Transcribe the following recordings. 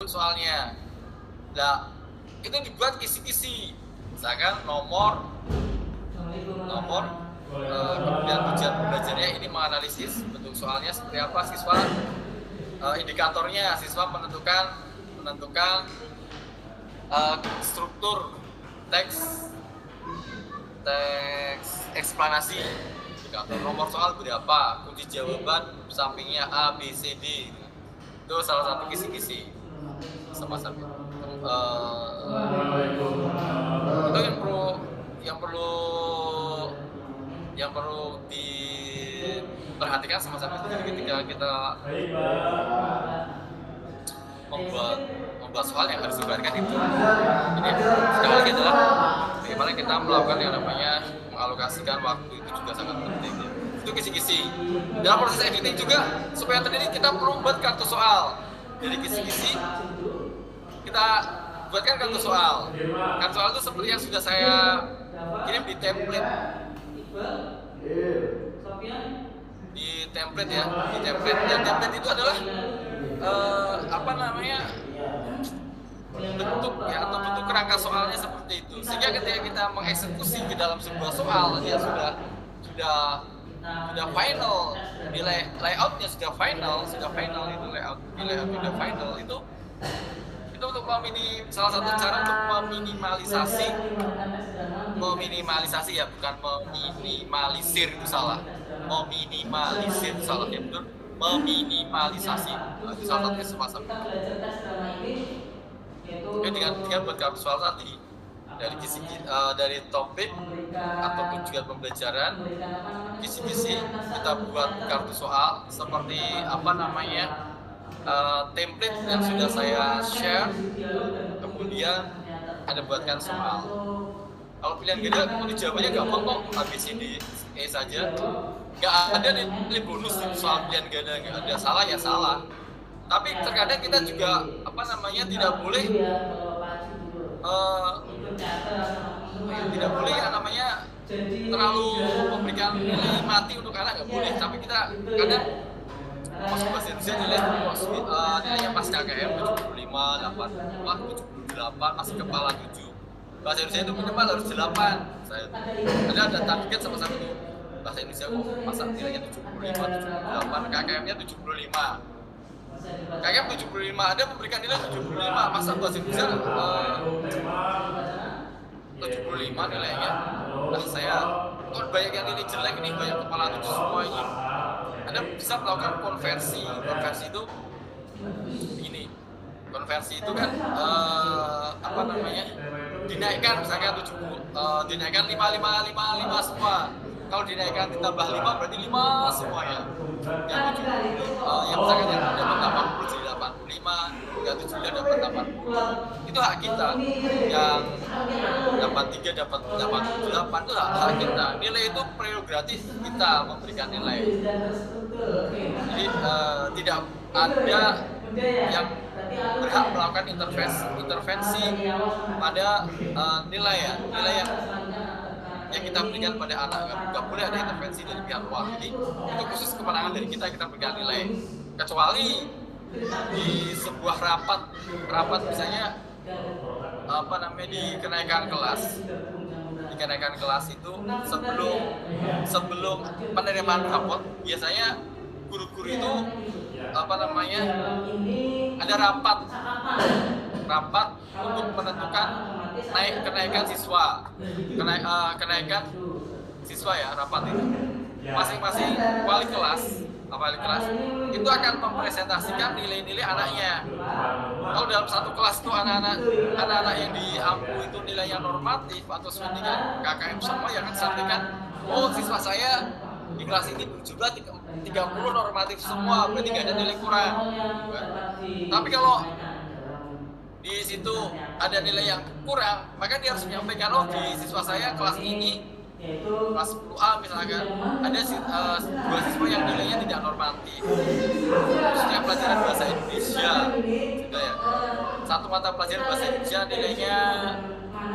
soalnya. Nah, itu dibuat kisi-kisi. Misalkan nomor kemudian tujuan belajarnya ini menganalisis bentuk soalnya seperti apa siswa, indikatornya siswa menentukan struktur teks eksplanasi, indikator nomor soal berapa, kunci jawaban sampingnya A, B, C, D. Itu salah satu kisi-kisi semacam itu. Itu yang perlu diperhatikan semacam itu. Jadi ketika kita membuat soal yang harus diperhatikan itu. Jadi sekali lagi adalah bagaimana kita melakukan yang namanya mengalokasikan waktu, itu juga sangat penting. Itu kisi-kisi. Dalam proses editing juga supaya terjadi kita perlu membuat kartu soal. Dari kisi-kisi kita buatkan kartu soal. Kartu soal itu seperti yang sudah saya kirim di template. Dan template itu adalah bentuk kerangka soalnya seperti itu. Sehingga ketika kita mengeksekusi di dalam sebuah soal, dia sudah final, layoutnya sudah final itu layout sudah final. Itu untuk salah satu cara untuk meminimalisasi ya, bukan meminimalisir, itu salah. Meminimalisir itu salah ya, betul. Meminimalisasi itu salah satu semacam itu. Oke, dengan buat kartu soal tadi dari topik atau tujuan pembelajaran, kisi-kisi kita buat kartu soal seperti template yang sudah saya share. Kemudian ada buatkan soal. Kalau pilihan ganda, untuk jawabannya gampang kok, A, B, C, D, E saja. Nggak ada nilai bonus di soal pilihan ganda, nggak ada. Salah ya salah. Tapi terkadang kita juga tidak boleh terlalu memberikan nilai mati untuk anak, nggak boleh. Tapi kita kadang masuk bahasa Indonesia nilainya pas KKM 75, 78, masih kepala 7. Bahasa Indonesia itu minimal harus 8. Ada target sama satu bahasa Indonesia kok masa nilainya 75, 78, KKM-nya 75. KKM 75 ada memberikan nilai 75, masa bahasa Indonesia 75 nilainya. Nah, saya kok banyak yang nilai jelek nih, banyak kepala 7 semua ini. Anda bisa melakukan konversi. Konversi itu begini. Konversi itu kan dinaikkan misalnya 70, dinaikkan 5 semua. Kalau dinaikkan ditambah 5 berarti 5 semuanya. Yang 70, yang misalkan yang dapat 80 jadi 85, yang 79 dapat 80. Itu hak kita. Yang dapat 3 dapat 88 itu hak kita. Nilai itu prerogatif kita memberikan nilai. Jadi tidak ada yang berhak melakukan intervensi pada nilai yang kita berikan pada anak. Nggak boleh ada intervensi dari pihak luar. Jadi itu khusus kemenangan dari kita berikan nilai. Kecuali di sebuah rapat misalnya di kenaikan kelas itu sebelum penerimaan rapot, biasanya guru-guru itu ada rapat untuk menentukan kenaikan siswa ya, rapat itu. Masing-masing wali kelas itu akan mempresentasikan nilai-nilai anaknya. Kalau dalam satu kelas itu anak-anak yang diampu itu nilainya normatif atau sesuai dengan KKM semua, yang akan disampaikan, oh siswa saya di kelas ini berjumlah 30 normatif semua, berarti nggak ada nilai kurang. Tapi kalau di situ ada nilai yang kurang, maka dia harus menyampaikan, oh di siswa saya kelas ini, kelas 10A misalkan, ada 2 siswa yang nilainya tidak normatif, khususnya pelajaran bahasa Indonesia juga ya. Satu mata pelajaran bahasa Indonesia nilainya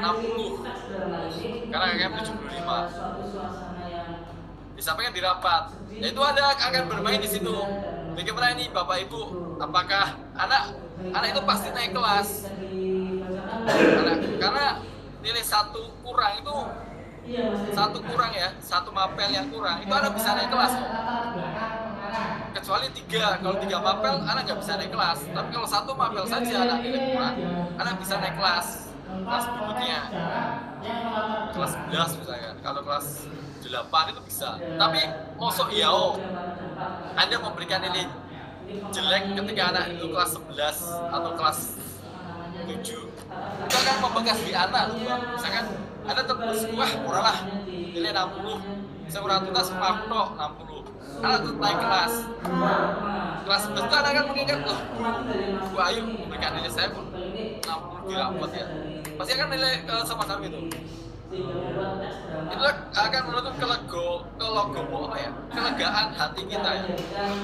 60 karena KKM 75. Disampaikan di rapat. Nah, itu akan bermain di situ. Bagaimana ini Bapak Ibu? Apakah anak anak itu pasti naik kelas. Karena nilai satu kurang ya, satu mapel yang kurang itu anak bisa naik kelas kok. Kecuali 3, kalau 3 mapel anak nggak bisa naik kelas. Tapi kalau 1 mapel saja anak nilai kurang, anak bisa naik kelas berikutnya, kelas 11 misalnya. Kalau kelas 8 itu bisa. Tapi mosok yao Anda memberikan nilai jelek ketika anak itu kelas 11 atau kelas 7, itu akan membekas di anak loh Bang. Misalkan Anda terus, wah kurang lah nilai 60, saya kurang tuntas makro 60, anak tetap naik kelas 11 itu anak akan mengingat, oh Bu Ayu memberikan nilai saya pun 60 dirambat ya, pasti akan nilai sama-sama itu akan menutup kelegaan hati kita ya,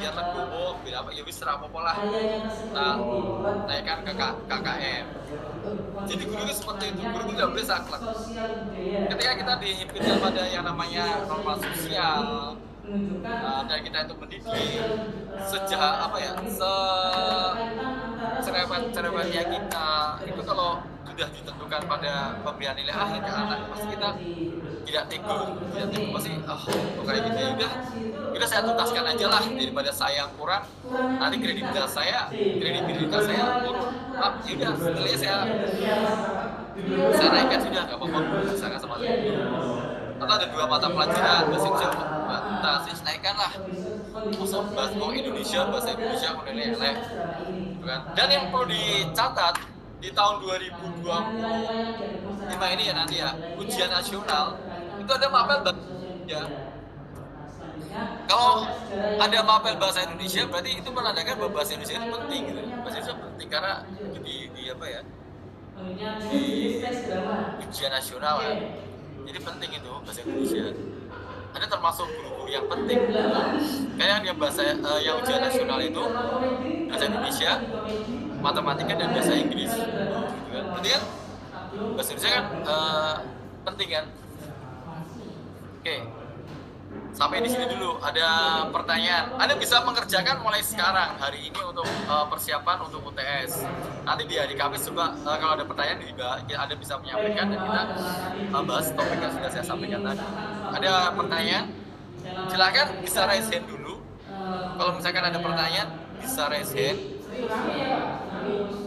biar legowo, biar apa ya wis apa lah, nah naikkan ke KKM. Jadi guru itu seperti itu, guru tidak boleh saklek. Ketika kita dihimpitkan pada yang namanya norma sosial, dan kita itu mendidik sejak apa ya, cerewet-cerewetnya kita itu, kalau sudah ditentukan pada pemberian nilai akhir ke anak, pasti kita tidak tegur, pasti kayak gitu ya udah saya tuntaskan aja lah, daripada saya yang kurang nanti kredibilitas saya turun. Yaudah nilainya saya naikkan sudah, nggak apa-apa, saya sama sekali. Atau ada 2 mata pelajaran bahasa Indonesia, saya naikkan lah, bahasa Indonesia nilai elek gitu kan. Dan yang perlu dicatat di tahun 2025 ini ya, nanti ya ujian nasional itu ada mapel ya. Kalau ada mapel bahasa Indonesia, berarti itu menandakan bahwa bahasa Indonesia itu penting gitu. Bahasa Indonesia penting karena di apa ya, di ujian nasional kan. Jadi penting itu bahasa Indonesia. Ada termasuk guru-guru yang penting. Kayak yang yang ujian nasional itu bahasa Indonesia, matematika dan bahasa Inggris. Berarti kan bahasa Indonesia kan penting kan. Oke. Sampai di sini dulu. Ada pertanyaan. Anda bisa mengerjakan mulai sekarang hari ini untuk persiapan untuk UTS. Nanti di hari Kamis juga kalau ada pertanyaan juga Anda bisa menyampaikan dan kita bahas topik yang sudah saya sampaikan tadi. Ada pertanyaan? Silakan bisa raise hand dulu. Kalau misalkan ada pertanyaan bisa raise hand.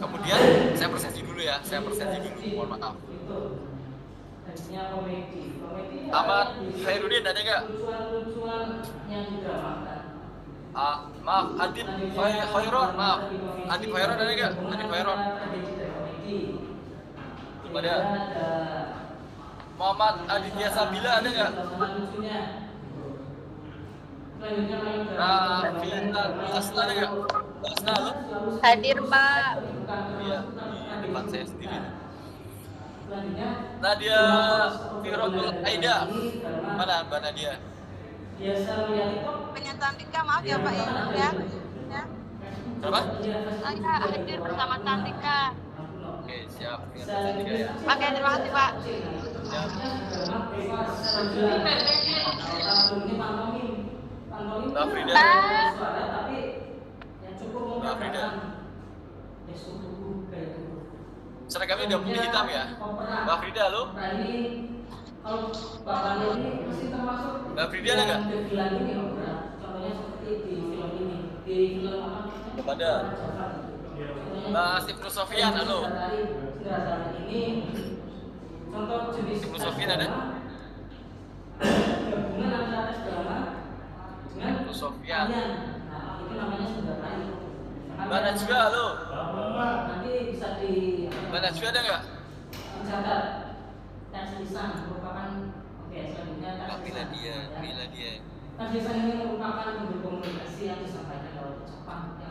Kemudian saya presentasi dulu ya. Mohon maaf. Ahmad Khairuddin ada nggak? Maaf, Adib Khairon, Adib Khairon ada nggak? Adib Khairon ada. Muhammad Aditya Sabila ada nggak? Rafita Asna ada nggak? Asna lo? Hadir Pak. Iya, di depan saya sendiri. Nadia Firotul Aida, mana Mbak Nadia? Pengen Tantika, maaf ya Pak ya. Apa? Saya hadir bersama Tantika. Oke, siap. Tantika ya. Oke, terima kasih Pak. Siap. Mbak Frida. Mbak Frida. Seragamnya udah putih hitam ya? Mbak Frida, halo? Mbak Frida ada nggak? Kepada Mbak Ibnu Sofian, halo? Ibnu Sofian ada? Ibnu Sofian. Mbak Najwa, halo? Mbak Najwa ada nggak? Mbak Miladia. Mbak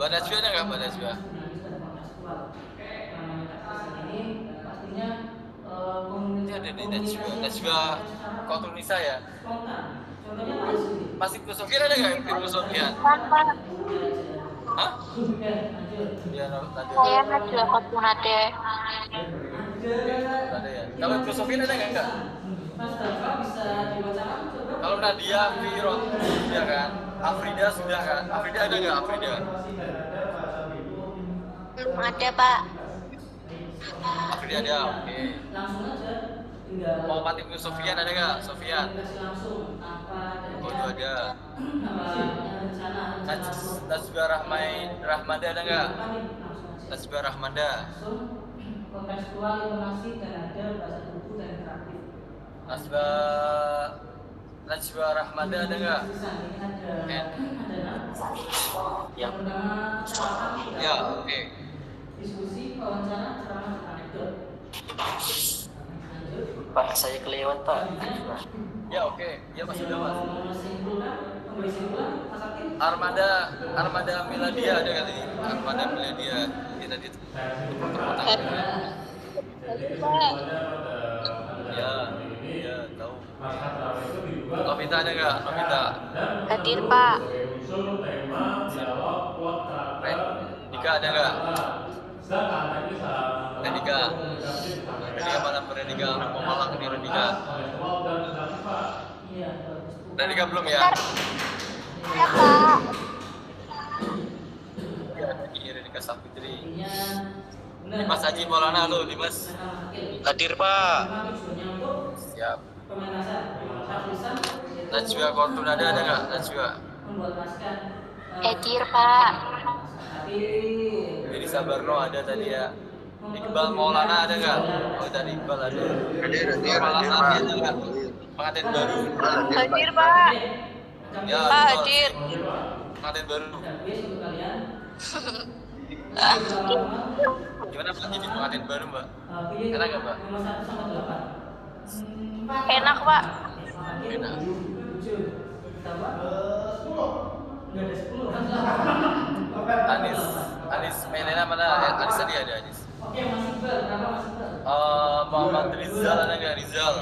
Najwa ada nggak, Mbak Najwa? Ini ada nih Najwa Kotunisa ya? Mas Ibnu Sofian ada nggak? Ibnu Sofian? Hah? Ya, Saya Najwa Kotunade. Ada ya. Kalau Ibnu Sofian ada nggak? Kalau Nadia Firot sudah kan? Afrida sudah kan? Afrida ada nggak? Afrida? Belum Ada Pak. Afri ada, oke. Muhammad Ibnu Sofyan ada nggak? Sofyan. Oh itu ada. Najwa Rahmada ada nggak? Najwa Rahmada. Kontekstual, intonasi, dan ada bahasa tubuh dan interaktif. Najwa Rahmada ada nggak? Yang pertama ceramah. Ya, oke. Diskusi, wawancara, ceramah, anekdot. Pak, saya kelewat Pak. Ya oke, ya Mas sudah Mas. Memberi simpulan, Mas Akin. Armada Miladia ada kali. Armada Miladia. Kita di Pak. Ya, ya tahu. Novita ada nggak? Novita. Hadir Pak. Dika ada nggak? Redika. Redika malam Redika mau malang nih Redika. Redika belum ya? Ya Pak. Ya, ini Redika Safitri. Dimas Haji Maulana lo, Dimas. Hadir Pak. Siap. Najwa Kortunada ada nggak? Najwa. Hadir Pak. Jadi Sabarno ada tadi ya. Iqbal Maulana ada nggak? Oh tadi Iqbal ada. Hadir Maulana Pak. ada nggak? Pengantin baru. Hadir Pak. Ya. Pak Iqbal. hadir. Pengantin baru. Gimana Mbak jadi pengantin baru Mbak? Enak nggak Mbak? Enak Pak. Enak. Anis Melena mana? Anis tadi ada Anis. Oke, Mas Iqbal, berapa Mas Iqbal? Muhammad Rizal ada nggak Rizal?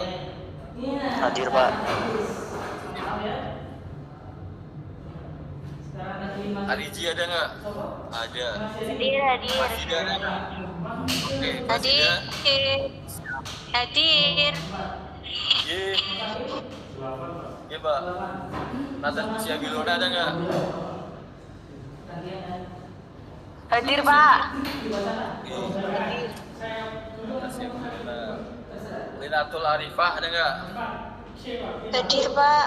Hadir Pak. Ariji ada nggak? Ada. Hadir. Masida ada nggak? Oke, Masida. Hadir. Hadir. Ye. Ye Mbak. Nathan Siabilona ada nggak? Hadir Pak. Siabilona. Linatul Arifah ada nggak? Hadir Pak.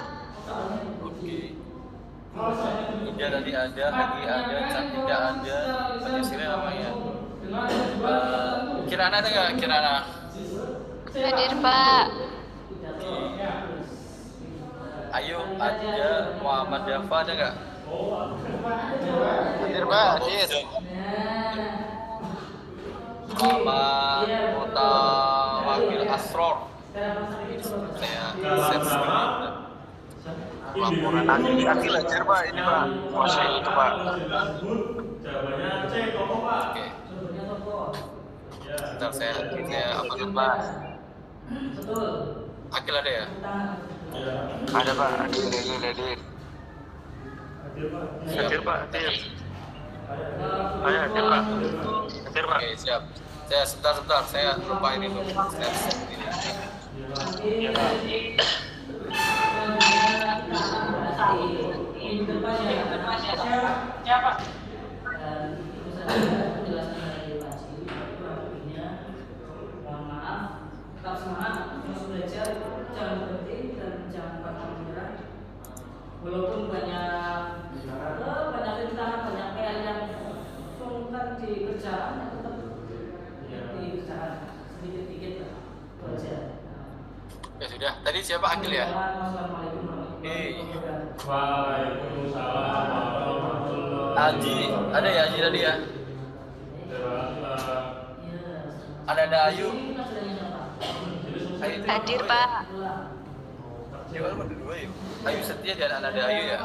Oke. Ida tadi ada, Hadi ada, Cantika ada, Pancasila namanya. Kirana ada nggak? Kirana. Hadir Pak. Ayo ada, Muhammad Dafa ada nggak? Hadir Pak. Hadir. Muhammad Mutawakil Asror. Saya search dulu. Laporan Akil hadir Pak. Ini Pak. Masih itu Pak. Oke. Bentar saya apa lupa. Akil ada ya? Ada Pak. Hadir. Hadir Pak. Hadir. Ayo hadir Pak. Hadir Pak. Oke siap. Saya sebentar saya lupa ini dulu. Saya set ini. Siapa? Itu saja penjelasan dari Pak Cili. Kurang lebihnya, mohon maaf. Tetap semangat, terus belajar, jangan berhenti dan jangan pantang menyerah. Walaupun banyak rintangan, banyak PR yang sungkan dikerjakan, tetap dikerjakan sedikit-sedikit lah. Itu aja. Ya sudah. Tadi siapa Akil ya? Wassalamualaikum warahmatullahi wabarakatuh. Waalaikumsalam warahmatullahi Haji ada ya Haji tadi ya? Ada Ayu. Ayu itu Hadir dua ya? Pak. Ya, ada dua ya. Ayu Setia dan ada Ayu ya.